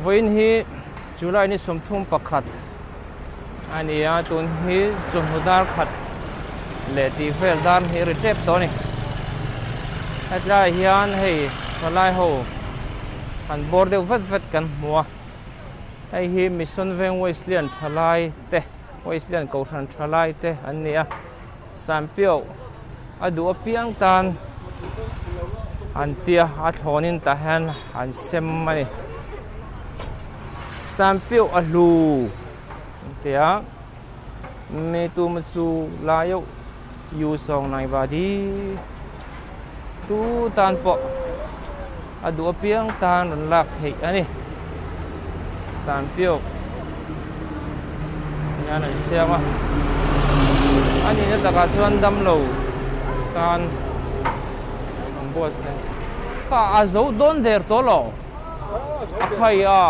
voin hi July ni somthum pakhat ania tun hi chunudar khat le ti vel dan hi retep to ni atla hian hei thalai ho han bor deuh vet vet kan hmua hei hi Mission Vengten Wasteland thalai te Wasteland ko than thalai te ania Sanpiau adu apiang tan an tia a thlawnin ta han an sem mani Sanpiau a hlu tia me tu masu layo yu song nai ba di tu tan po adu apiang tan ron lak hei ani Sanpiau yan an sem a ani na taka chuan dam lo tan ang boss ne ka azo don der to lo akhai a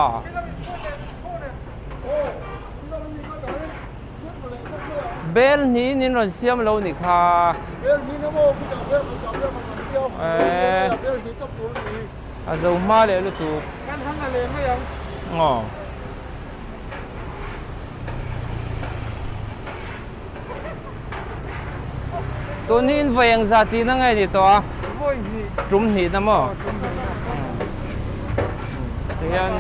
bel ni nin ron siam lo ni kha bel ni no mo bel ni top tu ni azo ma le lu tu kan hang le ma yang tunin vayang zati na ngay dito drum ni na mo yan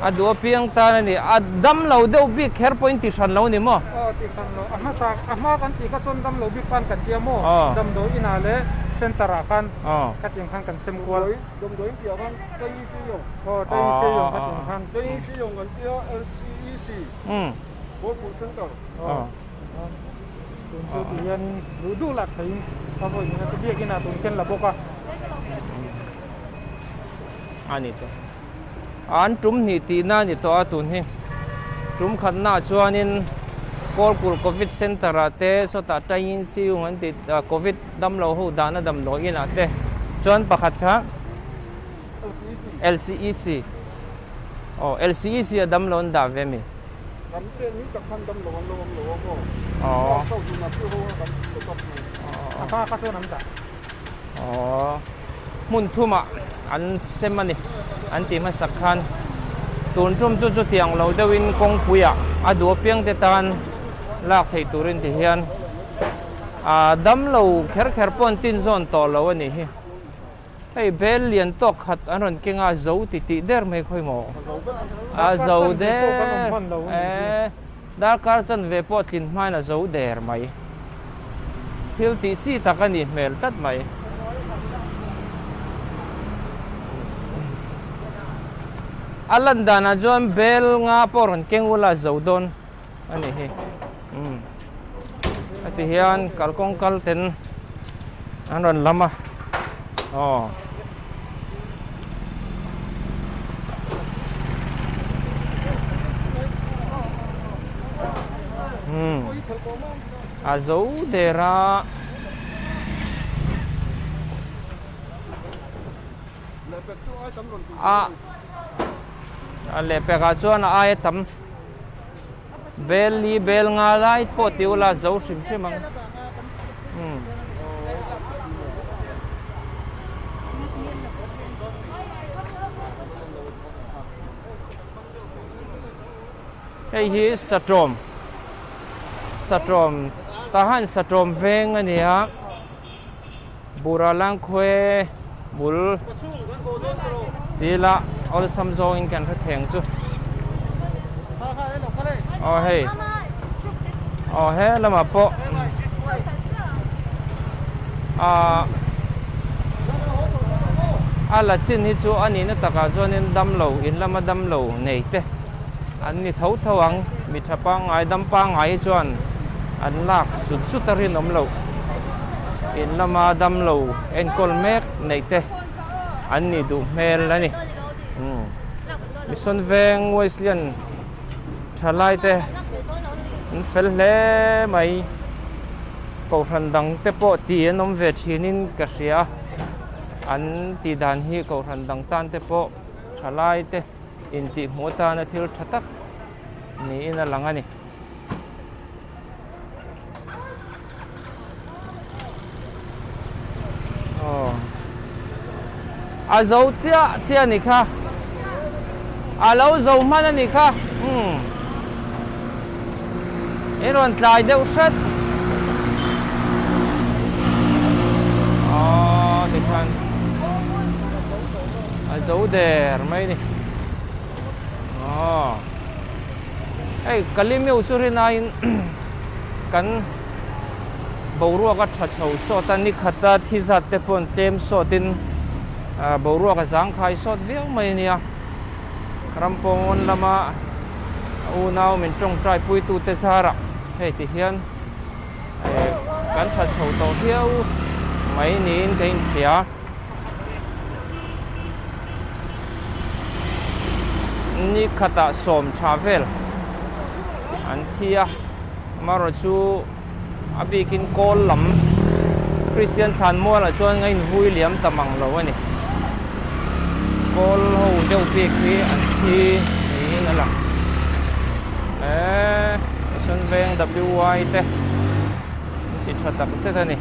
adu piang ta ni adam lo deu bi care point ti san lo ni mo ti san lo ama kan ti ka ton dam lo bi pan kan ti mo dam do ina le center kan ka ting kan sem kwal dam do in ti kan kai si yo dai si yo ka ting kan dai si yo kan ti LCEC bố phụ chân cầu tôi tự nhiên đủ lạc thấy sao vậy cái việc cái nào tụng chân là bố con anh to anh trúng thì tí na thì to tụng hi trúng khăn na cho nên COVID center te so ta train siêu anh thì COVID đâm lâu hậu đàn đâm lâu cái nào te cho anh bạc khá LCEC LCEC đâm lâu đã về mi Hãy subscribe cho kênh Ghiền Mì Gõ để không bỏ lỡ mun thuma an semani an ti ma sakhan tun tum chu chu tiang lo dewin kong puya adu piang te tan lak thei turin ti hian dam lo kher kher pon tin zon to lo ani hi hei bel lian tok khat anon kenga zo ti ti der mai khoi mo zo de Darkar chanve po tin mai na zo der mai thil ti chi takani mel tat mai alan dana joan bel nga poron kengula zo don ani hi ati hian kalkong kalten anon lama azo dera lepek a chuan ai tam bel nga lai po tiula zo sim simang hei hi satrom tahan satrom veng ania buralang khwe bul tila ol samzo in kan theng chu he lama po ala chin hi chu ani na taka zonin dam lo in lama dam lo nei te an ni thau thawang mi thapa ngai dam pa ngai chuan an lak sut sutarin om lo in lama dam lo en kol mek nei te an ni du mel ani Mission Vengten Wasteland thalai te fel hle mai ko than dang te po ti anom ve thinin ka ria an ti dan hi ko than dang tan te po thalai te in ti mota na thil thatak ni ina langani à dấu tia chia này kha à lâu dấu man này kha rồi lại đâu sét thì khan à dấu đèn mấy này ấy cái lim yêu chú rin ai kan bầu ruộng cái chặt sầu sốt tan ní khát ta thi giặt te pon tem sốt tin bầu ruộng cái giang khai sốt viếng mấy nia rampong lama u nào mình trồng trái pui tu te sara hay thì hiền kan chặt sầu tàu hiếu mấy nín cái kia ní khát ta sôm chanve anh thia mà rồi chú abi kin call lắm Christian than mua là cho ngay vui liếm tầm bằng lâu này call hậu đều việc khi anh thi nữa là Mission Vengten WY te thì thật tập sẽ thế này